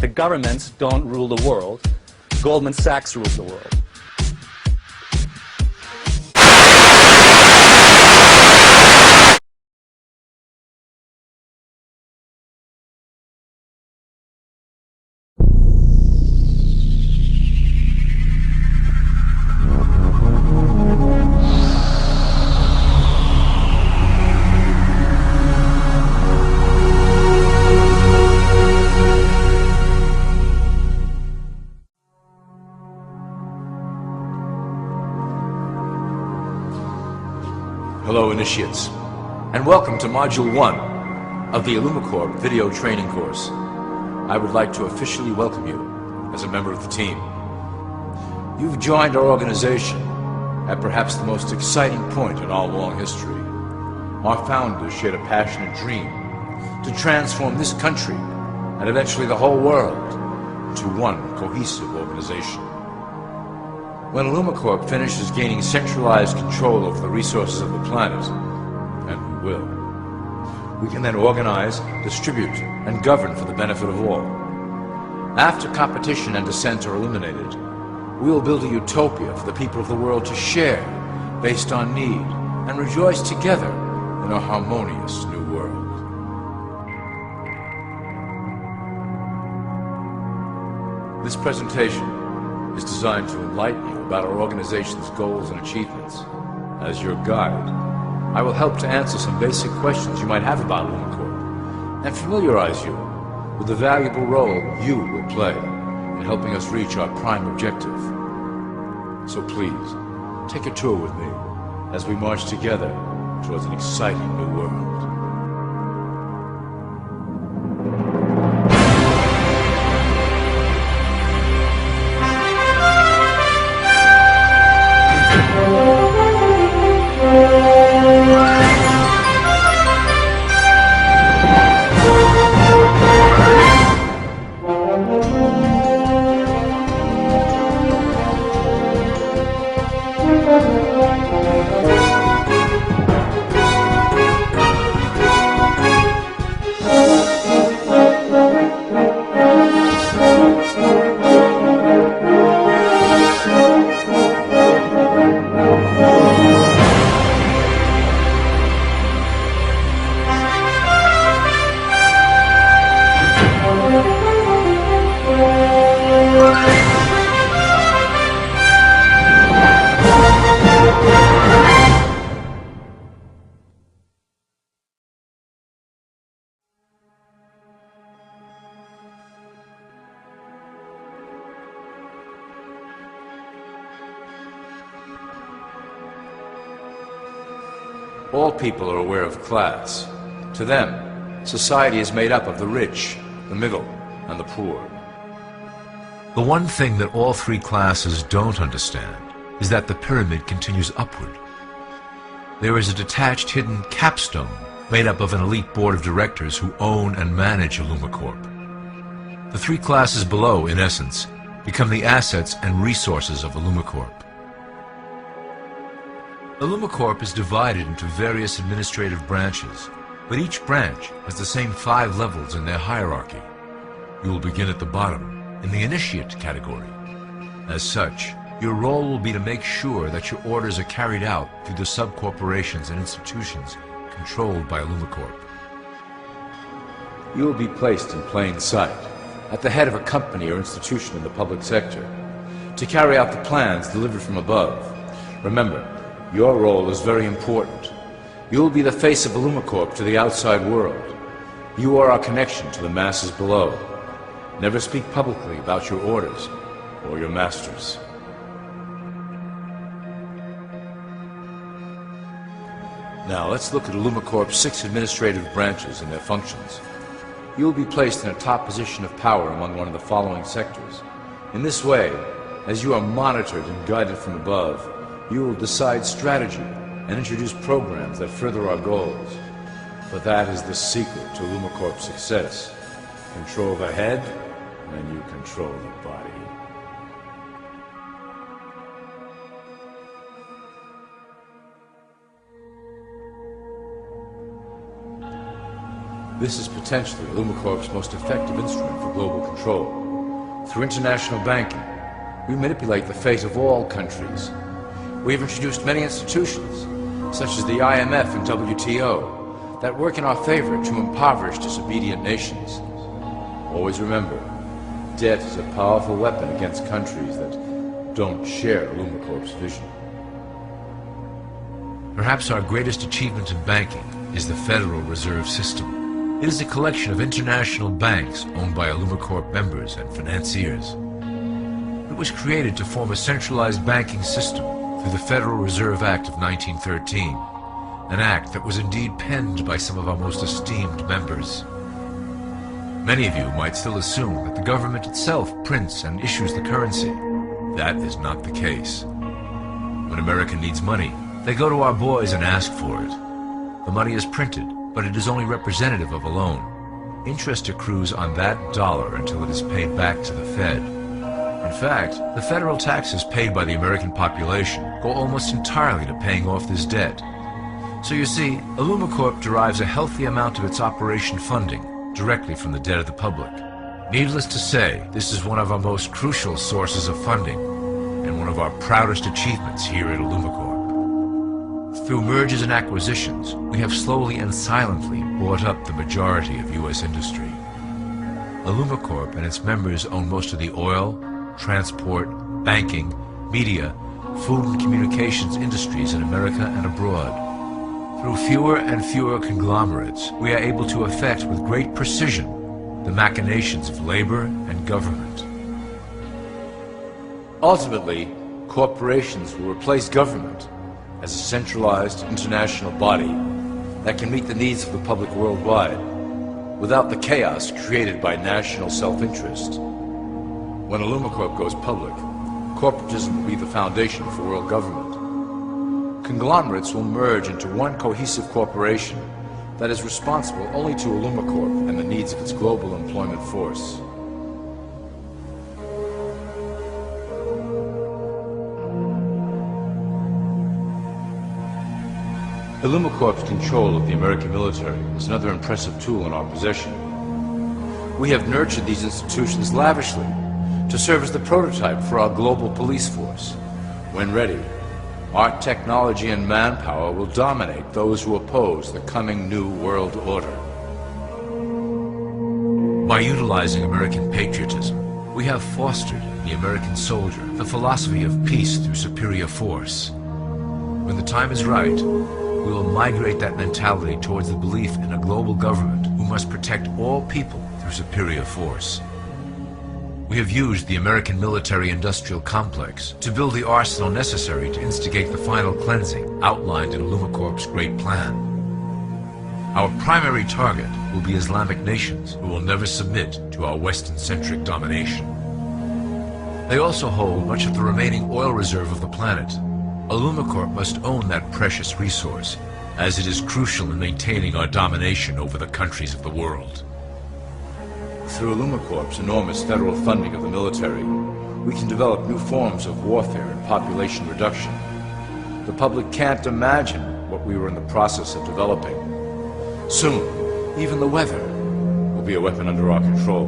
The governments don't rule the world. Goldman Sachs rules the world. Hello, Initiates, and welcome to Module 1 of the Illumicorp video training course. I would like to officially welcome you as a member of the team. You've joined our organization at perhaps the most exciting point in our long history. Our founders shared a passionate dream to transform this country and eventually the whole world to one cohesive organization. When Illumicorp finishes gaining centralized control over the resources of the planet, and we will, we can then organize, distribute, and govern for the benefit of all. After competition and dissent are eliminated, we will build a utopia for the people of the world to share based on need and rejoice together in a harmonious new world. This presentation is designed to enlighten you about our organization's goals and achievements. As your guide, I will help to answer some basic questions you might have about Illumicorp and familiarize you with the valuable role you will play in helping us reach our prime objective. So please, take a tour with me as we march together towards an exciting new world. All people are aware of class. To them, society is made up of the rich, the middle, and the poor. The one thing that all three classes don't understand is that the pyramid continues upward. There is a detached hidden capstone made up of an elite board of directors who own and manage Illumicorp. The three classes below, in essence, become the assets and resources of Illumicorp. Illumicorp is divided into various administrative branches, but each branch has the same 5 levels in their hierarchy. You will begin at the bottom, in the Initiate category. As such, your role will be to make sure that your orders are carried out through the sub-corporations and institutions controlled by Illumicorp. You will be placed in plain sight, at the head of a company or institution in the public sector, to carry out the plans delivered from above. Remember, your role is very important. You will be the face of Illumicorp to the outside world. You are our connection to the masses below. Never speak publicly about your orders or your masters. Now let's look at Illumicorp's 6 administrative branches and their functions. You will be placed in a top position of power among one of the following sectors. In this way, as you are monitored and guided from above, you will decide strategy and introduce programs that further our goals. For that is the secret to Illumicorp's success. Control the head, and you control the body. This is potentially Illumicorp's most effective instrument for global control. Through international banking, we manipulate the fate of all countries. We have introduced many institutions, such as the IMF and WTO, that work in our favor to impoverish disobedient nations. Always remember, debt is a powerful weapon against countries that don't share Illumicorp's vision. Perhaps our greatest achievement in banking is the Federal Reserve System. It is a collection of international banks owned by Illumicorp members and financiers. It was created to form a centralized banking system through the Federal Reserve Act of 1913, an act that was indeed penned by some of our most esteemed members. Many of you might still assume that the government itself prints and issues the currency. That is not the case. When America needs money, they go to our boys and ask for it. The money is printed, but it is only representative of a loan. Interest accrues on that dollar until it is paid back to the Fed. In fact, the federal taxes paid by the American population go almost entirely to paying off this debt. So you see, Illumicorp derives a healthy amount of its operation funding directly from the debt of the public. Needless to say, this is one of our most crucial sources of funding, and one of our proudest achievements here at Illumicorp. Through mergers and acquisitions, we have slowly and silently bought up the majority of U.S. industry. Illumicorp and its members own most of the oil, transport, banking, media, food and communications industries in America and abroad. Through fewer and fewer conglomerates, we are able to effect with great precision the machinations of labor and government. Ultimately, corporations will replace government as a centralized international body that can meet the needs of the public worldwide without the chaos created by national self-interest. When Illumicorp goes public, corporatism will be the foundation for world government. Conglomerates will merge into one cohesive corporation that is responsible only to Illumicorp and the needs of its global employment force. Illumicorp's control of the American military is another impressive tool in our possession. We have nurtured these institutions lavishly to serve as the prototype for our global police force. When ready, our technology and manpower will dominate those who oppose the coming new world order. By utilizing American patriotism, we have fostered in the American soldier the philosophy of peace through superior force. When the time is right, we will migrate that mentality towards the belief in a global government who must protect all people through superior force. We have used the American military-industrial complex to build the arsenal necessary to instigate the final cleansing outlined in Illumicorp's great plan. Our primary target will be Islamic nations who will never submit to our Western-centric domination. They also hold much of the remaining oil reserve of the planet. Illumicorp must own that precious resource, as it is crucial in maintaining our domination over the countries of the world. Through Illumicorp's enormous federal funding of the military, we can develop new forms of warfare and population reduction. The public can't imagine what we were in the process of developing. Soon, even the weather will be a weapon under our control.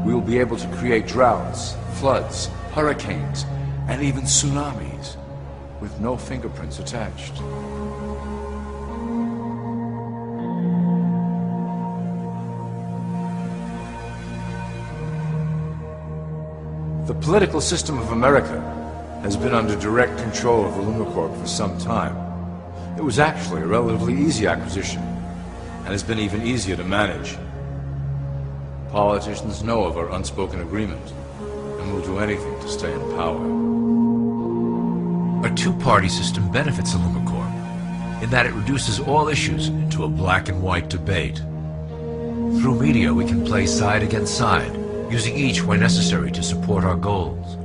We will be able to create droughts, floods, hurricanes, and even tsunamis with no fingerprints attached. The political system of America has been under direct control of Illumicorp for some time. It was actually a relatively easy acquisition, and has been even easier to manage. Politicians know of our unspoken agreement, and will do anything to stay in power. A two-party system benefits Illumicorp in that it reduces all issues into a black and white debate. Through media, we can play side against side, using each where necessary to support our goals.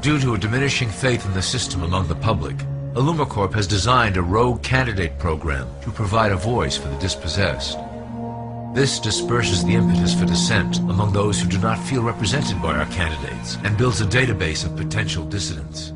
Due to a diminishing faith in the system among the public, Illumicorp has designed a rogue candidate program to provide a voice for the dispossessed. This disperses the impetus for dissent among those who do not feel represented by our candidates and builds a database of potential dissidents.